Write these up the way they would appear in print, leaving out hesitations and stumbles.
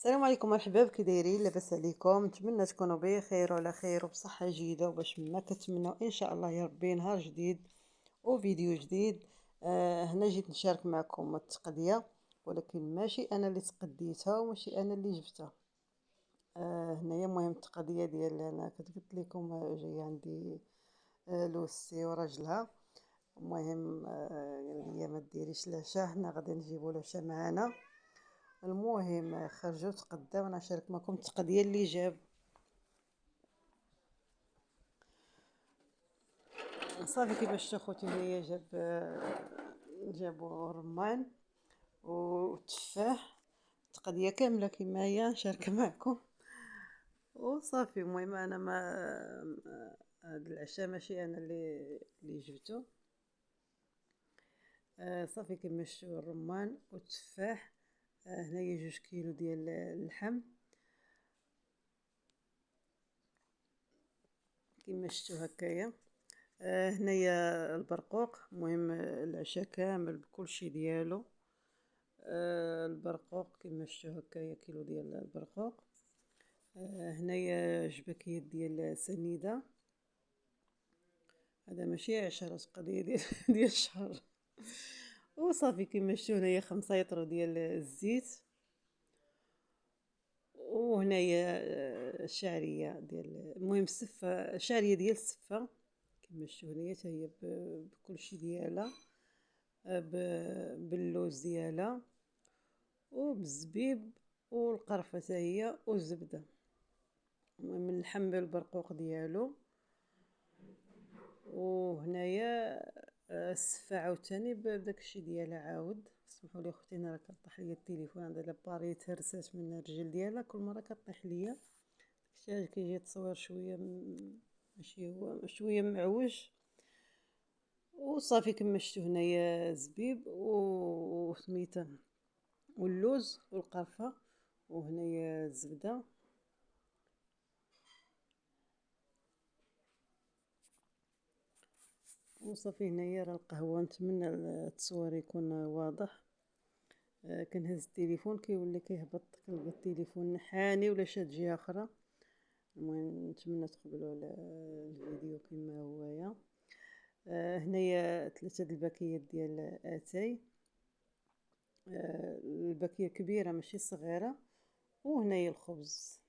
السلام عليكم، مرحبا، كي دايرين؟ لاباس عليكم؟ نتمنى تكونوا بخير وعلى خير وبصحه جيده، وباش ما كتمنوا ان شاء الله يا ربي نهار جديد وفيديو جديد. هنا جيت نشارك معكم التقضيه، ولكن ماشي انا اللي تقديتها وماشي انا اللي جبتها. هنايا المهم التقضيه ديال انا كنت قلت لكم، جايه عندي لوسي وراجلها. المهم قال لي ما ديريش العشاء، حنا غادي نجيبو العشاء معانا. المهم خرجوا تقداو، وانا نشارك معكم التقضيه اللي جاب. صافي كيفاش شتا خوتي، هي جابوا رمان وتفاح، التقضيه كامله كيما هي نشارك معكم. وصافي المهم انا ما هاد العشاء ماشي انا اللي جبته. صافي كيما شفتوا الرمان والتفاح. هنايا 2 كيلو ديال اللحم كيما شفتوا هكايا. هنايا البرقوق، المهم العشاء كامل بكلشي ديالو. البرقوق كيما شفتوا هكايا، كيلو ديال البرقوق. هنايا جبكيات ديال سنيده، هذا ماشي 10 قضيه ديال ديال الشهر. وصافي كيما شفتوا هنايا 5 يطرو ديال الزيت. وهنايا الشعريه ديال، المهم السفه، شعريه ديال السفه كيما شفتوا هنايا حتى هي بكلشي ديالها، باللوز ديالها وبالزبيب والقرفه حتى هي والزبده. المهم اللحم بالبرقوق ديالو. وهنايا السفه عاوتاني بداكشي ديالها. عاود سمحوا لي خوتي، انا راه كطيح ليا التليفون، عندها لاباري تهرسات من الرجل ديالها، كل مره كطيح ليا. داكشي كيجي التصوير شويه ماشي هو شويه معوج. وصافي كما شفتوا هنايا زبيب وسميتو واللوز والقرفه، وهنايا الزبده. وصافي هنايا راه القهوه، نتمنى التصوير يكون واضح. كنهز التليفون كيولي كيهبط، كنلقى التليفون نحاني ولا شاد جهه اخرى. المهم نتمنى تقبلوا على الفيديو كما هويا. هنايا 3 الباكيات ديال اتاي. الباكيه كبيره ماشي صغيره. وهنايا الخبز.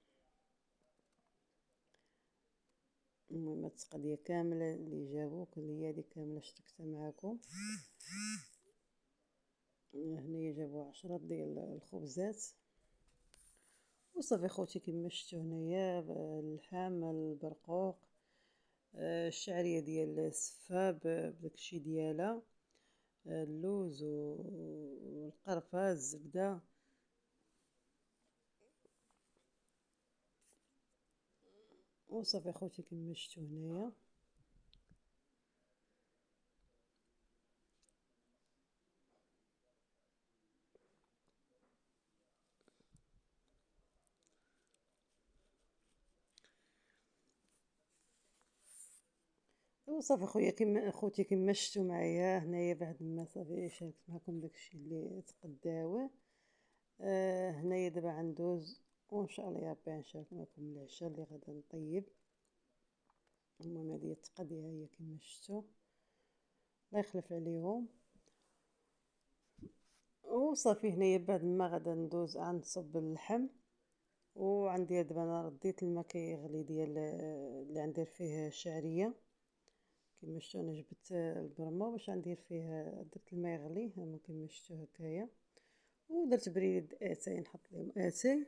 المهم هاد التقضيه كامله اللي جابوك اللي هي هادي كامله شاركتها معاكم. هنايا جابوا 10 ديال الخبزات. وصافي خوتي كما شفتوا هنايا اللحم، البرقوق، الشعريه ديال السفه بداكشي ديالها، اللوز والقرفه، الزبده. وصافي خوتي كما شفتوا هنايا. وصافي خويا كما خوتي كما شفتوا معايا هنايا، بعد ما صافي شاركت معكم داكشي اللي تقداوه. هنايا دابا غندوز، وان شاء الله يا ربي نشارك معكم العشاء اللي غادا نطيب. المهم هذه التقضيه هي كما شفتوا، الله يخلف عليهم. وصافي هنايا بعد ما غادا ندوز غنصب اللحم. وعندي دابا انا رديت الماء كيغلي ديال اللي غندير فيه الشعريه. كما شفتوا انا جبت البرمه باش غندير فيه، درت الماء يغلي كما شفتوا هكايا. ودرت بريد اتاي نحط لهم اتاي.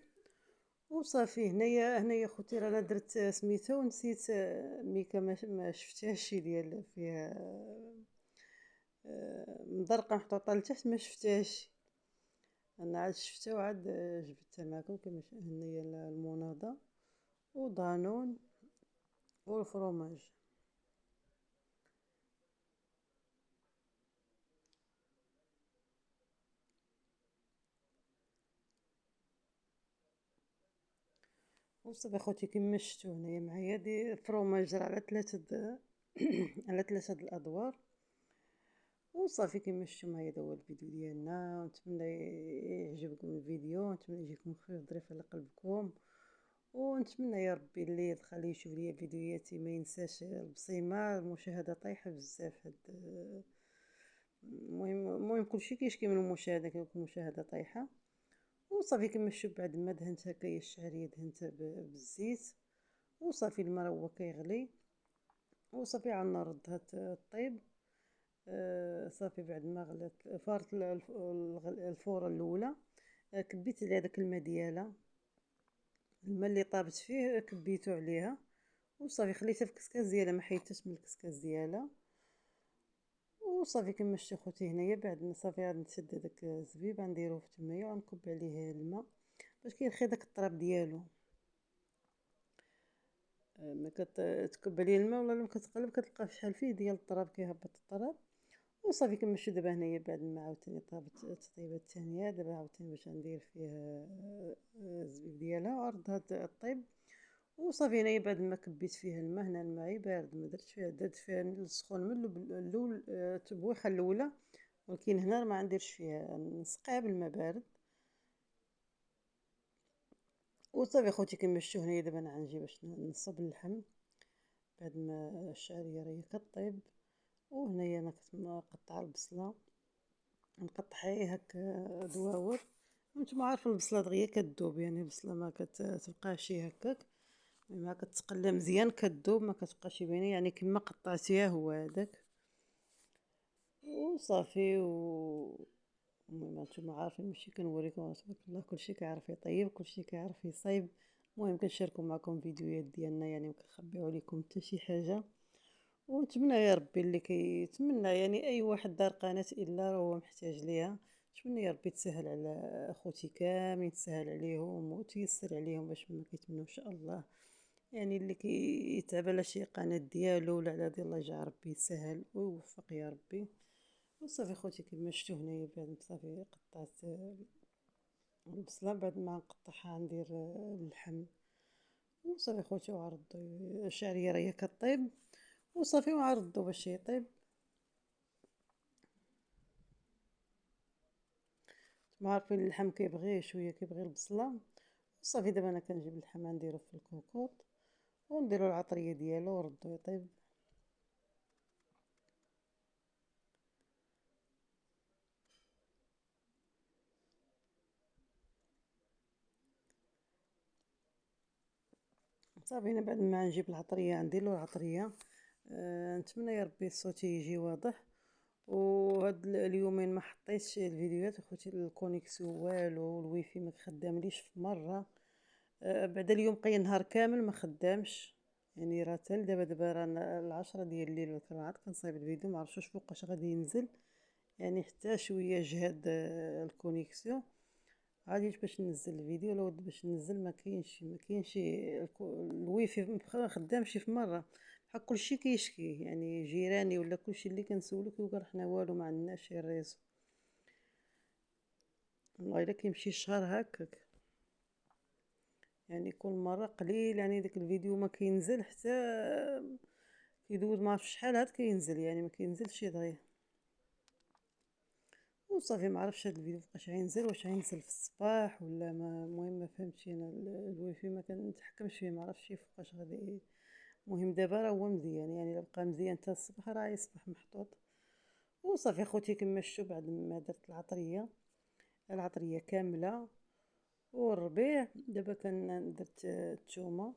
وصافي هنايا خوتي رانا درت سميتو ونسيت ميكا ما شفتهاش ديال فيها مضرقه محطوطه لتحت، ما شفتهاش. انا عاد شفتها وعاد جبتها معكم. كما هنايا المناضه ودانون والفرomاج. وصافي خوتي كما شفتوا هنايا معايا دي الفرomاج راه على 3 على 3 الادوار. وصافي كما شفتوا معايا دا هو الفيديو ديالنا، ونتمنى يعجبكم الفيديو، ونتمنى يجيكم خفيف ظريف على قلبكم، ونتمنى يا ربي اللي يدخل يشوف ليا فيديوهاتي ما ينساش البصيمه. المشاهده طايحه بزاف هاد المهم كلشي كيشكي من المشاهده، كيقولك المشاهده طايحه. وصافي كما شفتوا بعد ما دهنت هكايا الشعريه دهنتها بالزيت، وصافي الماء هو كيغلي، وصافي على النار ردها طيب. صافي بعد ما غلات فارت الفورة الأولى، كبيت عليها داك الماء ديالها، الماء اللي طابت فيه كبيتو عليها، وصافي خليتها في الكسكاس ديالها، ما حيدتهاش من الكسكاس ديالها. وصافي كما شتي خوتي هنايا بعد ما صافي غادي نسد هداك الزبيب غنديروه في تمايا وغنكب عليه الماء باش كيرخي داك الطراب ديالو. ما كتكب عليه الماء ولا لما كتقلب كتلقى شحال فيه ديال الطراب كيهبط الطراب. وصافي كما شفتوا دابا هنايا بعد ما عاوتاني طابت التطيبه الثانيه، دابا عاوتاني باش ندير فيها الزبيب ديالها وعرضها طيب. وصافي هنايا بعد ما كبيت فيها الماء، هنا الماء بارد، ما درت فيها السخون من الاول، التبويخه الاولى، ولكن هنا ما نديرش فيها، نسقيها بالماء بارد. وصافي خوتي كما شفتوا هنايا دابا انا غنجي باش نصب اللحم بعد ما الشعريه راهي كطيب. وهنايا انا كنقطع البصله، نقطعها هكا دواور. وانتم عارفين البصله دغيا كتذوب، يعني البصله ما كتبقاش هكاك، ما كتقلى مزيان كتذوب، ما كتبقاش باينه يعني كما قطعتيها هو هذاك. وصافي المهم نتوما عارفين ماشي كنوريكم تبارك الله كلشي كيعرف يطيب، كلشي كيعرف يصايب. المهم كنشاركو معكم فيديوهات ديالنا، يعني مكنخبيو عليكم حتى شي حاجه. ونتمنى يا ربي اللي كيتمنى يعني اي واحد دار قناه الا راه هو محتاج ليها، نتمنى يا ربي تسهل على اخوتي كاملين، تسهل عليهم وتيسر عليهم باش ما كيتمنوا ان شاء الله. يعني اللي كيتعب على شي قناه ديالو ولا على ديال الله يجعل ربي يسهل ويوفق يا ربي. وصافي خوتي كما شفتوا هنايا بعد صافي قطعت البصله، بعد ما نقطعها ندير اللحم. وصافي خوتي وعرض الشعريه راهي كطيب، وصافي وعرضو باش يطيب. ما عارفين اللحم كيبغي شويه، كيبغي البصله. وصافي دابا انا كنجيب اللحم نديرو في الكوكوط ونديرو العطريه ديالو ونردو يطيب. صافي انا بعد ما نجيب العطريه نديرلو العطريه. نتمنى يا ربي الصوت يجي واضح. وهاد اليومين ما حطيتش الفيديوهات اخوتي، الكونيكسيون والو، والويفي ما خدامليش في مره. بعدا اليوم قايل نهار كامل ما خدامش، يعني راه حتى دابا رانا العشرة ديال الليل ولا عاد كنصايب الفيديو، ما عرفتش واش فوقاش غادي ينزل، يعني حتى شويه جهد الكونيكسيون. عاديش باش ننزل الفيديو ولا ود باش ننزل، ما كاينش الويفي ما خدامش في مره، بحال كلشي كيشكي، يعني جيراني ولا كلشي اللي كنسولو كيقول حنا والو ما عندناش الريزو. والله الا كيمشي الشهر هكاك، يعني كل مره قليل يعني داك الفيديو ما كينزل حتى كيدوز ما عرفتش شحال عاد كينزل، يعني ما كينزلش دغيا. وصافي ما عرفتش هاد الفيديو فوقاش غينزل، واش غينزل في الصباح ولا ما، المهم ما فهمتش انا الويفي ما كنتحكمش فيه، ما عرفتش فوقاش غادي. المهم دابا راه هو مزيان، يعني الا بقى مزيان حتى الصباح راه يصبح محطوط. وصافي خوتي كما شفتوا بعد ما درت العطريه كامله والربيع، دابا درت الثومه.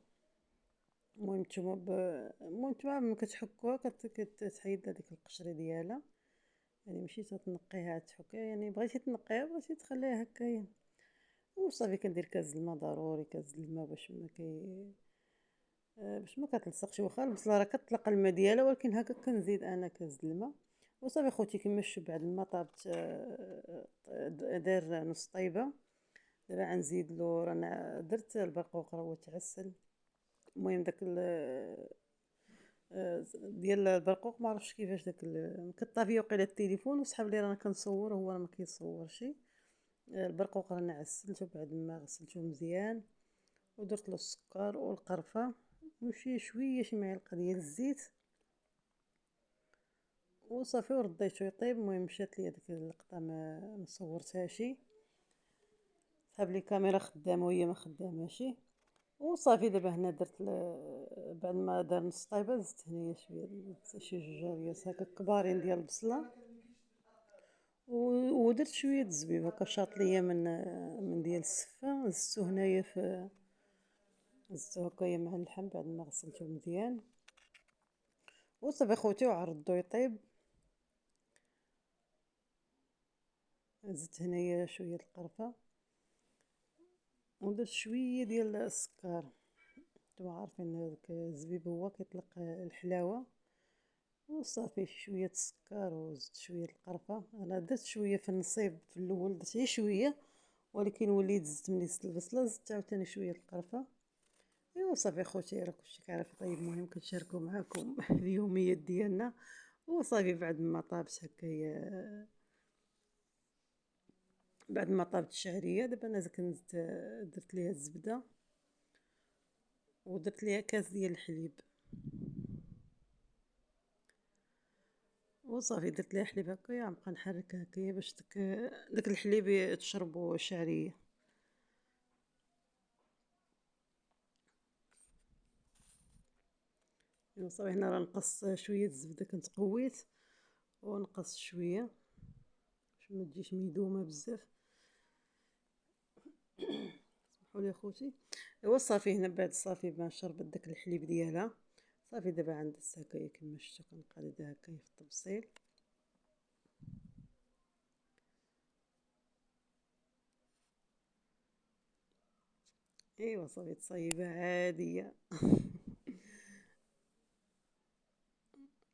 المهم الثومه المهم نتوما ملي كتحكوها كتحيد هذيك القشره ديالها، يعني ماشي تنقيها تحكها، يعني بغيتي تنقيها بغيتي تخليها هكايا. وصافي كندير كاس الماء، ضروري كاس الماء باش ما كتلصقش، واخا البصله راه كتطلق الماء ديالها ولكن هكا كنزيد انا كاس الماء. وصافي خوتي كما شفتوا بعد ما طابت دار نص طيبه، دابا غنزيد له، رانا درت البرقوق راه هو تعسل. المهم داك ديال البرقوق ما عرفتش كيفاش داك كطافيه وقيله التليفون وسحب لي، رانا كنصور هو راه ما كيصورش. البرقوق رانا عسلته بعد ما غسلته مزيان، ودرت له السكر والقرفه وشي شويه شي معلقه ديال الزيت. وصافي ورديتو يطيب. المهم مشات ليا ديك اللقطة ما صورتهاشي، صحاب لي كاميرا خدامة وهي ما خداماشي. وصافي دابا هنا درت بعد ما دار نص طايبة زدت هنايا شوية، درت شي جوج رياس هكا كبارين ديال البصلة، ودرت شوية الزبيب هكا شاط ليا من ديال السفة، زدتو هنايا زدتو هكايا مع اللحم بعد ما غسلتو مزيان. وصافي خوتي وعرضو يطيب. زدت هنايا شوية القرفة ودرت شوية ديال السكر. نتوما عارفين هذاك الزبيب هو كيطلق الحلاوة. وصافي شوية السكر وزدت شوية القرفة. انا درت شوية في النصيب في الاول، درت غير شوية، ولكن وليت زدت ملي زدت البصلة زدت عاوتاني شوية القرفة. ايوا صافي خوتي راه كلشي كيعرف يطيب، المهم كنشاركو معاكم اليوميات ديالنا. وصافي بعد ما طابت هكايا، بعد ما طابت الشعريه دابا انا كنزيد درت ليها الزبده ودرت ليها كاس ديال الحليب. وصافي درت ليها حليب هكايا، غنبقى نحركها هكايا باش داك الحليب تشربو الشعريه. ايوا صافي هنا راه نقص شويه الزبده، كنت قويت ونقص شويه باش ما تجيش ميدومه بزاف. سمحوا لي خوتي. ايوا صافي هنا بعد صافي ما شربت داك الحليب ديالها، صافي دابا عندها هكايا كما شفتوا كنقادها هكايا في الطبسيل. ايوا صافي تصايبه عاديه.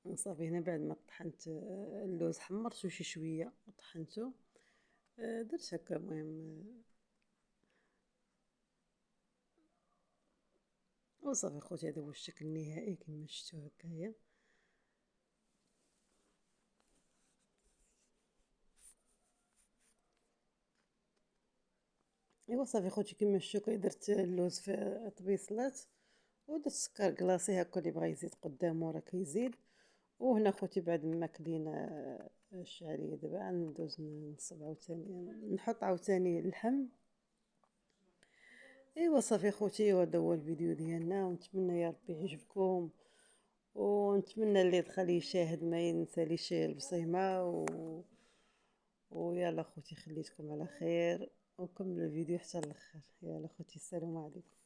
وصافي هنا بعد ما طحنت اللوز، حمرته شي شويه وطحنته، درت هكا المهم. وصافي خوتي هذا هو الشكل النهائي كما شفتوا هكايا. ايوا صافي خوتي كما شفتوا درت اللوز في طبيصلات ودرت السكر كلاصي هكا، اللي بغى يزيد قدامه راه كيزيد. وهنا خوتي بعد ما كلينا الشعريه دابا ندوز نصب عاوتاني، نحط عاوتاني اللحم. ايوا صافي خوتي، وهذا هو الفيديو ديالنا، ونتمنى يا ربي يعجبكم، ونتمنى اللي دخل يشاهد ما ينساليش البصيمه ويلا خوتي خليتكم على خير، وكملوا الفيديو حتى الاخر. يلا خوتي السلام عليكم.